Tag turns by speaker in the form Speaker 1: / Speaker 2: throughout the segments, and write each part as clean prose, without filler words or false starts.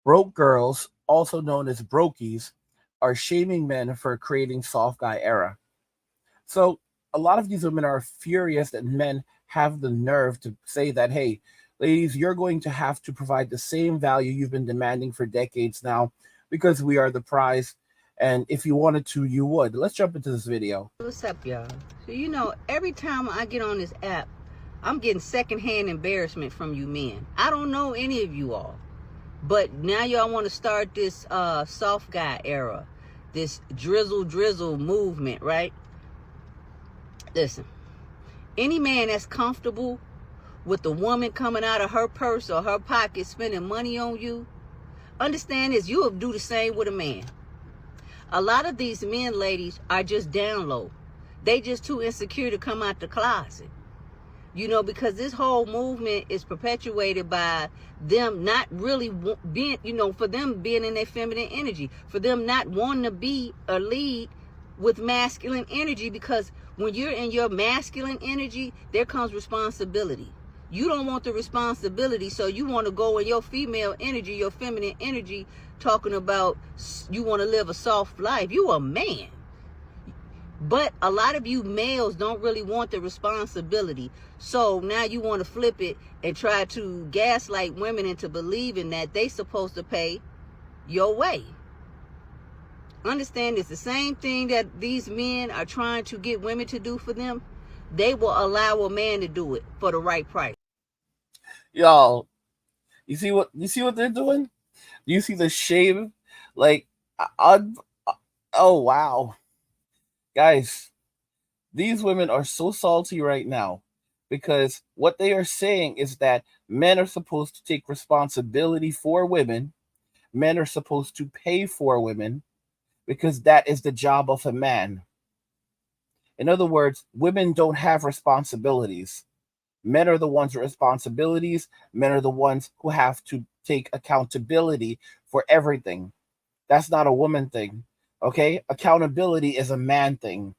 Speaker 1: Broke girls, also known as brokies, are shaming men for creating soft guy era. So a lot of these women are furious that men have the nerve to say that, hey, ladies, you're going to have to provide the same value you've been demanding for decades now because we are the prize. And if you wanted to, you would. Let's jump into this video.
Speaker 2: What's up, y'all? So, every time I get on this app, I'm getting secondhand embarrassment from you men. I don't know any of you all. But now y'all want to start this soft guy era, this drizzle movement, right? Listen, any man that's comfortable with the woman coming out of her purse or her pocket spending money on you, understand this, you'll do the same with a man. A lot of these men, ladies, are just down low. They just too insecure to come out the closet. Because this whole movement is perpetuated by them not really being, for them being in their feminine energy, for them not wanting to be a lead with masculine energy, because when you're in your masculine energy, there comes responsibility. You don't want the responsibility, so you want to go in your female energy, your feminine energy, talking about you want to live a soft life. You a man. But a lot of you males don't really want the responsibility. So now you want to flip it and try to gaslight women into believing that they supposed to pay your way. Understand, it's the same thing that these men are trying to get women to do for them. They will allow a man to do it for the right price.
Speaker 1: Y'all, you see what they're doing? You see the shame? Like, oh wow. Guys, these women are so salty right now because what they are saying is that men are supposed to take responsibility for women. Men are supposed to pay for women because that is the job of a man. In other words, women don't have responsibilities. Men are the ones with responsibilities. Men are the ones who have to take accountability for everything. That's not a woman thing. Okay? Accountability is a man thing.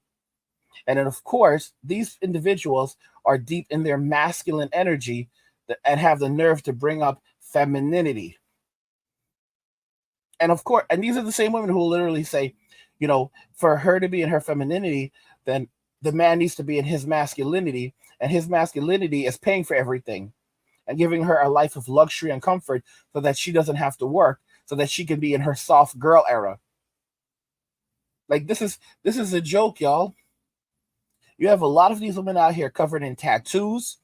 Speaker 1: And then, of course, these individuals are deep in their masculine energy and have the nerve to bring up femininity. And of course, and these are the same women who will literally say, for her to be in her femininity, then the man needs to be in his masculinity, and his masculinity is paying for everything and giving her a life of luxury and comfort so that she doesn't have to work, so that she can be in her soft girl era. Like this is a joke, y'all. You have a lot of these women out here covered in tattoos,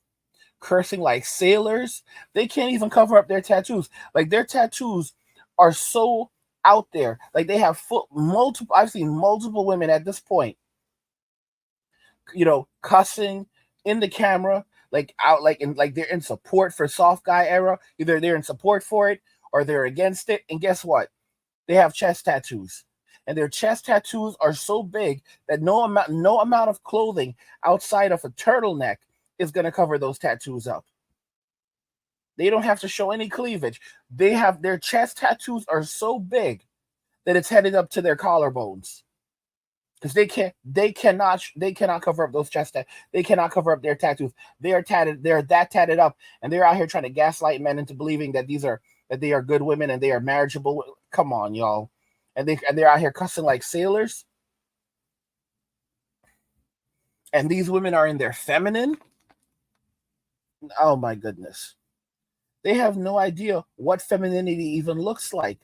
Speaker 1: cursing like sailors. They can't even cover up their tattoos. Like their tattoos are so out there. Like they have multiple. I've seen multiple women at this point, cussing in the camera, like out, like they're in support for soft guy era. Either they're in support for it or they're against it. And guess what? They have chest tattoos. And their chest tattoos are so big that no amount of clothing outside of a turtleneck is going to cover those tattoos up. They don't have to show any cleavage. They have their chest tattoos are so big that it's headed up to their collarbones. Because they cannot cover up those they cannot cover up their tattoos. They're that tatted up, and they're out here trying to gaslight men into believing that they are good women and they are marriageable. Come on, y'all. And they're out here cussing like sailors. And these women are in their feminine. Oh my goodness. They have no idea what femininity even looks like.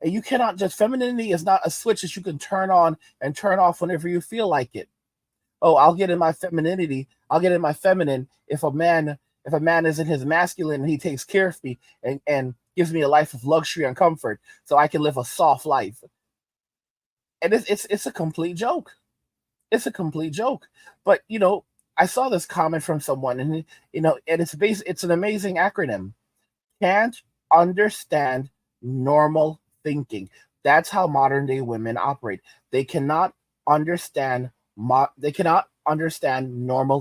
Speaker 1: And you cannot just femininity is not a switch that you can turn on and turn off whenever you feel like it. Oh, I'll get in my femininity. I'll get in my feminine if a man is in his masculine and he takes care of me and gives me a life of luxury and comfort so I can live a soft life. And it's a complete joke. It's a complete joke. But I saw this comment from someone, and and it's an amazing acronym. Can't understand normal thinking. That's how modern day women operate. They cannot understand normal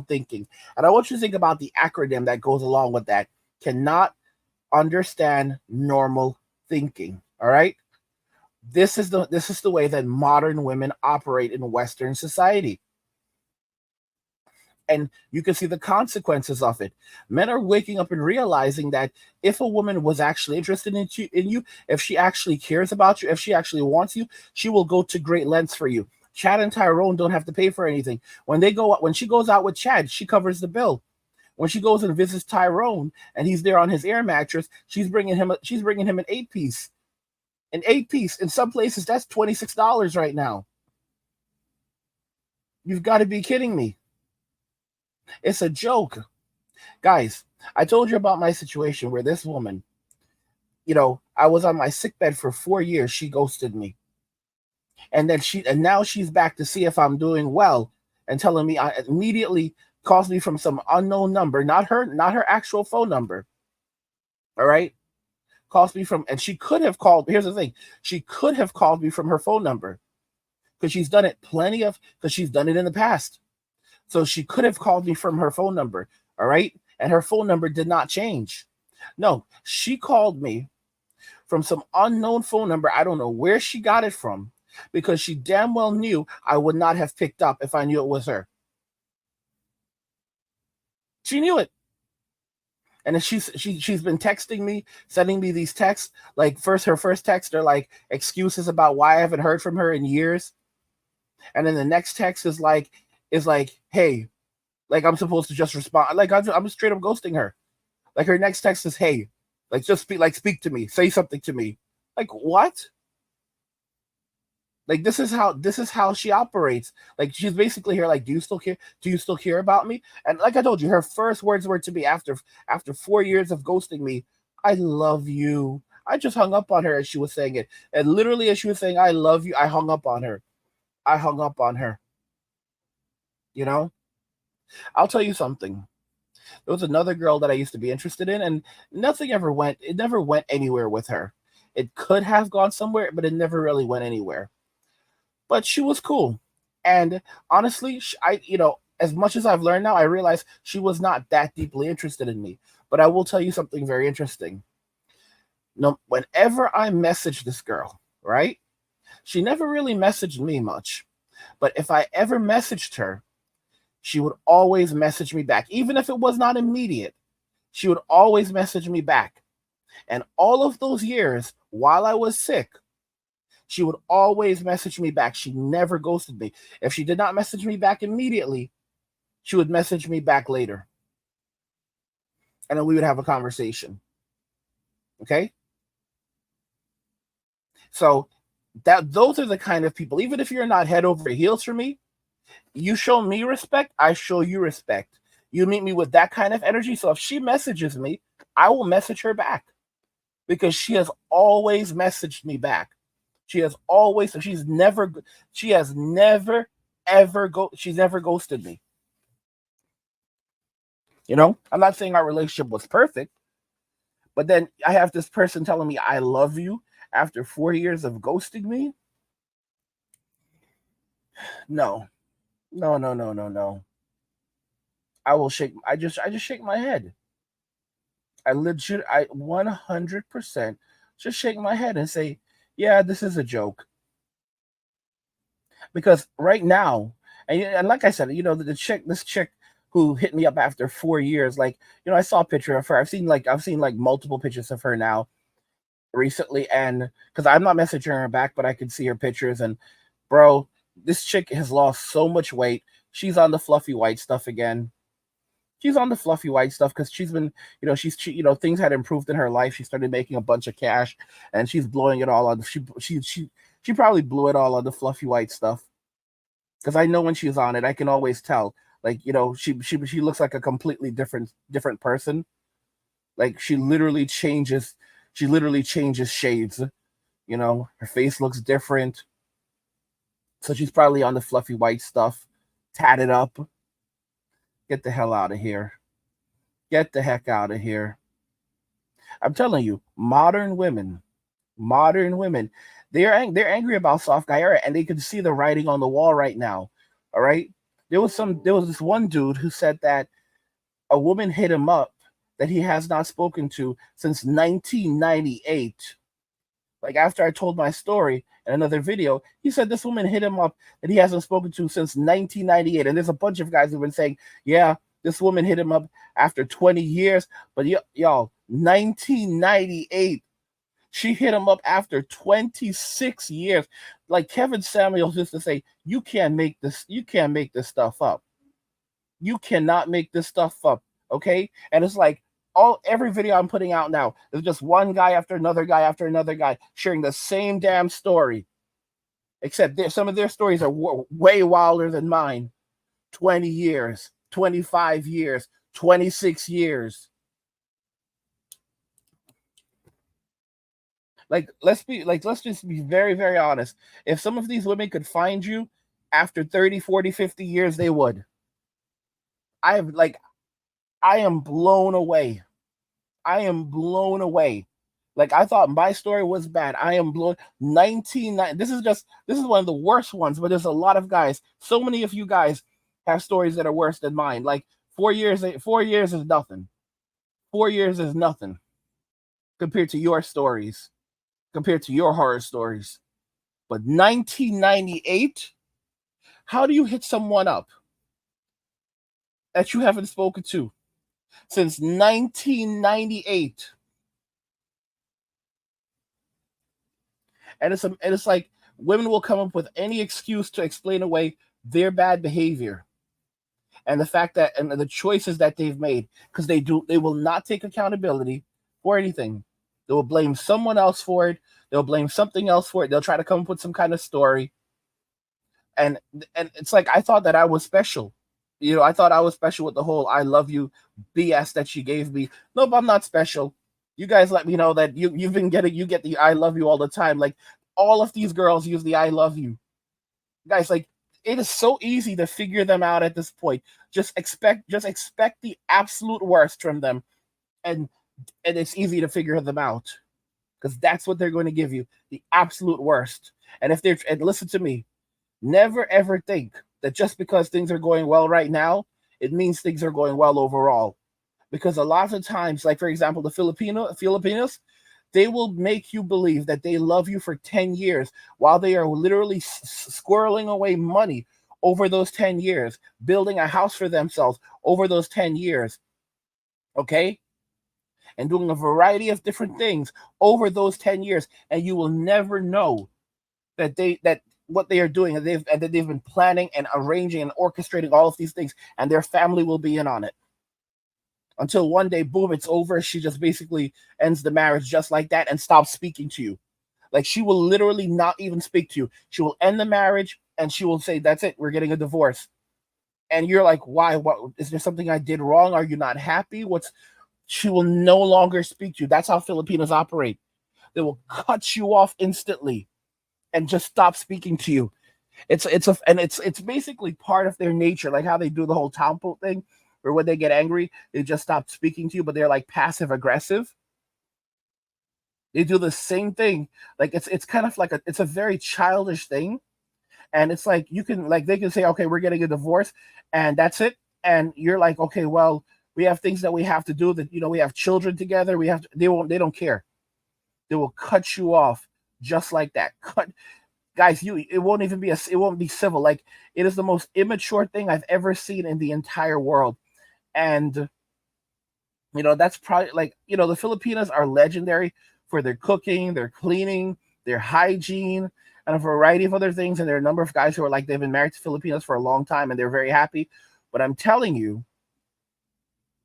Speaker 1: thinking. And I want you to think about the acronym that goes along with that. Cannot understand normal thinking. All right? This is the way that modern women operate in Western society. and you can see the consequences of it. Men are waking up and realizing that if a woman was actually interested in you, if she actually cares about you, if she actually wants you, she will go to great lengths for you. Chad and Tyrone don't have to pay for anything. When she goes out with Chad, she covers the bill. When she goes and visits Tyrone and he's there on his air mattress, she's bringing him an 8-piece. An 8-piece. In some places, that's $26 right now. You've got to be kidding me. It's a joke. Guys, I told you about my situation where this woman, I was on my sick bed for 4 years. She ghosted me. And now she's back to see if I'm doing well and telling me, I immediately calls me from some unknown number, not her actual phone number. All right? Calls me from, and she could have called, here's the thing, she could have called me from her phone number because she's done it because she's done it in the past. So she could have called me from her phone number, all right? And her phone number did not change. No, she called me from some unknown phone number. I don't know where she got it from because she damn well knew I would not have picked up if I knew it was her. She knew it. And then she's been texting me, sending me these texts. Like her first text are like excuses about why I haven't heard from her in years. And then the next text is like, hey, like I'm supposed to just respond. Like I'm straight up ghosting her. Like her next text is, hey, like just speak to me, say something to me. Like what? Like this is how she operates. Like she's basically here, like, do you still care? Do you still care about me? And like I told you, her first words were to me after 4 years of ghosting me, I love you. I just hung up on her as she was saying it. And literally as she was saying, I love you, I hung up on her. I'll tell you something. There was another girl that I used to be interested in, and it never went anywhere with her. It could have gone somewhere, but it never really went anywhere. But she was cool. And honestly, as much as I've learned now, I realize she was not that deeply interested in me. But I will tell you something very interesting. No, whenever I messaged this girl, right? She never really messaged me much. But if I ever messaged her, she would always message me back. Even if it was not immediate, she would always message me back. And all of those years, while I was sick, she would always message me back. She never ghosted me. If she did not message me back immediately, she would message me back later. And then we would have a conversation. Okay? So those are the kind of people, even if you're not head over heels for me, you show me respect, I show you respect. You meet me with that kind of energy. So if she messages me, I will message her back because she has always messaged me back. She's never ghosted me. I'm not saying our relationship was perfect, but then I have this person telling me I love you after 4 years of ghosting me. No. I just shake my head. I 100% just shake my head and say, yeah, this is a joke. Because right now, and like I said, this chick who hit me up after 4 years, like, I saw a picture of her. I've seen multiple pictures of her now recently, and because I'm not messaging her back, but I could see her pictures, and bro, this chick has lost so much weight. She's on the fluffy white stuff again. She's on the fluffy white stuff because she's been, things had improved in her life. She started making a bunch of cash, and she's blowing it all on. She probably blew it all on the fluffy white stuff. Because I know when she's on it, I can always tell. Like, she looks like a completely different person. Like she literally changes shades. Her face looks different. So she's probably on the fluffy white stuff, tatted up. Get the hell out of here. Get the heck out of here. I'm telling you, modern women, they're angry about soft guy era, and they can see the writing on the wall right now. All right. There was this one dude who said that a woman hit him up that he has not spoken to since 1998. Like after I told my story in another video, he said this woman hit him up that he hasn't spoken to since 1998. And there's a bunch of guys who've been saying, yeah, this woman hit him up after 20 years. But y'all, 1998. She hit him up after 26 years. Like Kevin Samuels used to say, you can't make this stuff up. You cannot make this stuff up. Okay? And it's like every video I'm putting out now, there's just one guy after another guy sharing the same damn story. Except some of their stories are way wilder than mine. 20 years, 25 years, 26 years. Let's just be very, very honest. If some of these women could find you after 30, 40, 50 years, they would. I am blown away. I am blown away. Like I thought my story was bad. I am blown. 1990. This is one of the worst ones, but there's a lot of guys. So many of you guys have stories that are worse than mine. Like 4 years is nothing. 4 years is nothing compared to your stories, compared to your horror stories. But 1998, how do you hit someone up that you haven't spoken to since 1998? And it's like women will come up with any excuse to explain away their bad behavior and the fact that and the choices that they've made, because they will not take accountability for anything. They will blame someone else for it. They'll blame something else for it. They'll try to come up with some kind of story. And it's like I thought that I was special. I thought I was special with the whole "I love you" BS that she gave me. Nope, I'm not special. You guys let me know that you get the "I love you" all the time. Like all of these girls use the "I love you." Guys, like it is so easy to figure them out at this point. Just expect the absolute worst from them, and it's easy to figure them out because that's what they're going to give you, the absolute worst. And listen to me, never ever think that just because things are going well right now, it means things are going well overall. Because a lot of times, like for example, the Filipinos, they will make you believe that they love you for 10 years while they are literally squirreling away money over those 10 years, building a house for themselves over those 10 years. Okay? And doing a variety of different things over those 10 years. And you will never know that what they are doing, and that they've been planning and arranging and orchestrating all of these things, and their family will be in on it. Until one day, boom, it's over. She just basically ends the marriage just like that and stops speaking to you. Like she will literally not even speak to you. She will end the marriage and she will say, "That's it, we're getting a divorce." And you're like, "Why? What is there something I did wrong? Are you not happy? She will no longer speak to you. That's how Filipinos operate. They will cut you off instantly and just stop speaking to you. It's basically part of their nature, like how they do the whole tampo thing, where when they get angry, they just stop speaking to you, but they're like passive aggressive. They do the same thing. Like it's kind of like it's a very childish thing. And it's like they can say, "Okay, we're getting a divorce," and that's it. And you're like, "Okay, well, we have things that we have to do, that we have children together. They don't care. They will cut you off just like that. Guys, it won't be civil. Like it is the most immature thing I've ever seen in the entire world. And that's probably like, the Filipinos are legendary for their cooking, their cleaning, their hygiene, and a variety of other things. And there are a number of guys who are like, they've been married to Filipinos for a long time and they're very happy. But I'm telling you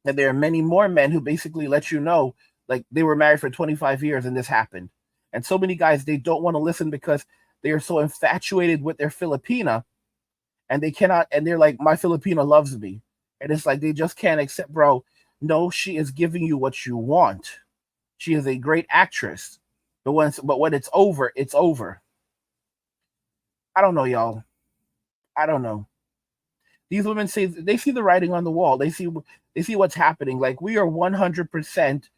Speaker 1: that there are many more men who basically let you know, like they were married for 25 years and this happened. And so many guys, they don't want to listen because they are so infatuated with their Filipina, and they cannot, and they're like, "My Filipina loves me." And it's like, they just can't accept, bro. No, she is giving you what you want. She is a great actress. But when it's over, it's over. I don't know, y'all. I don't know. These women say they see the writing on the wall. They see what's happening. Like we are 100%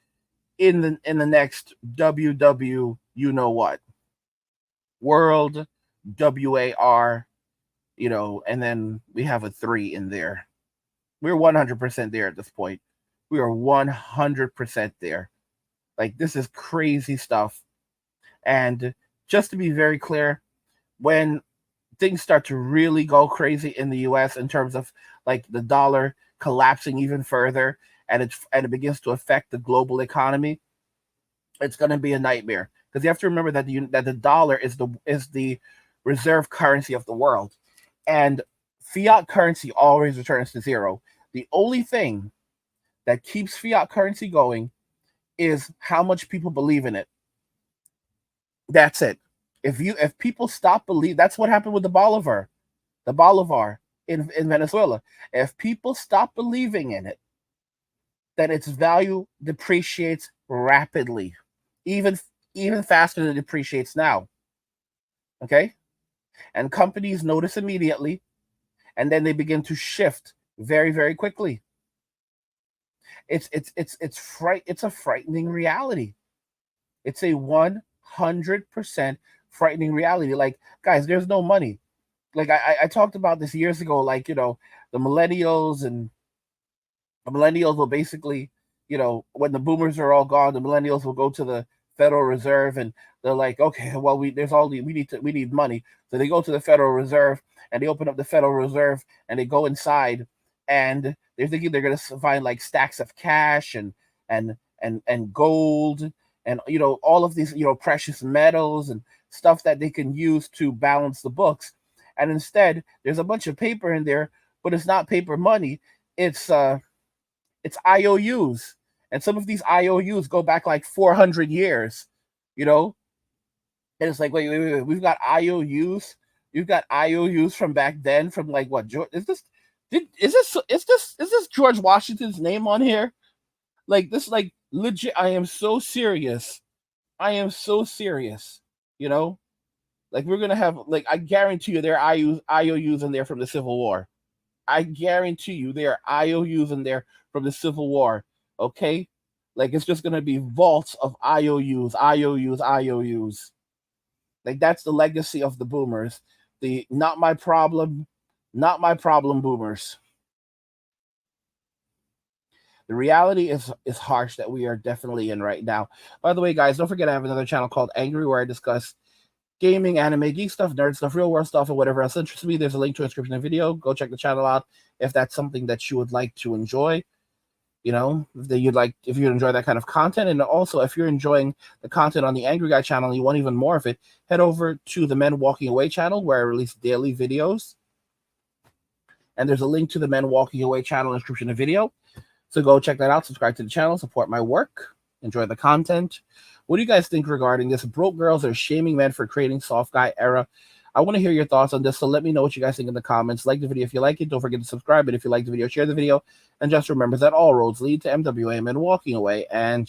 Speaker 1: in the next WW, you know what, World WAR, and then we have a 3 in there. We're 100% there at this point. We are 100% there. Like this is crazy stuff. And just to be very clear, when things start to really go crazy in the US in terms of like the dollar collapsing even further, and it begins to affect the global economy, it's going to be a nightmare, because you have to remember that the dollar is the reserve currency of the world, and fiat currency always returns to zero. The only thing that keeps fiat currency going is how much people believe in it. That's it. If people stop believe, that's what happened with the Bolivar in Venezuela. If people stop believing in it, then its value depreciates rapidly, even faster than it depreciates now. Okay, and companies notice immediately, and then they begin to shift very, very quickly. It's a frightening reality. It's a 100% frightening reality. Like, guys, there's no money. Like I talked about this years ago. Like, the millennials will basically, when the boomers are all gone, the millennials will go to the Federal Reserve, and they're like, okay, well, we need money. So they go to the Federal Reserve, and they open up the Federal Reserve, and they go inside, and they're thinking they're going to find like stacks of cash and gold, and all of these precious metals and stuff that they can use to balance the books. And instead, there's a bunch of paper in there, but it's not paper money. It's IOUs, and some of these IOUs go back like 400 years, and it's like, wait, we've got IOUs. You've got IOUs from back then, from like what? Is this George Washington's name on here? Like this, like legit. I am so serious. Like we're gonna have, like, I guarantee you there are IOUs in there from the Civil War. I guarantee you there are IOUs in there from the Civil War. Okay, like it's just gonna be vaults of IOUs. Like that's the legacy of the boomers. The not my problem boomers. The reality is harsh that we are definitely in right now. By the way, guys, don't forget I have another channel called Angry, where I discuss gaming, anime, geek stuff, nerd stuff, real world stuff, and whatever else interests me. There's a link to a description of the video. Go check the channel out if that's something that you would like to enjoy. If you enjoy that kind of content. And also, if you're enjoying the content on the Angry Guy channel and you want even more of it, head over to the Men Walking Away channel, where I release daily videos. And there's a link to the Men Walking Away channel in the description of the video. So go check that out, subscribe to the channel, support my work, enjoy the content. What do you guys think regarding this? Broke girls are shaming men for creating soft guy era. I want to hear your thoughts on this, so let me know what you guys think in the comments. Like the video if you like it. Don't forget to subscribe. And if you like the video, share the video. And just remember that all roads lead to MWA Men Walking Away. And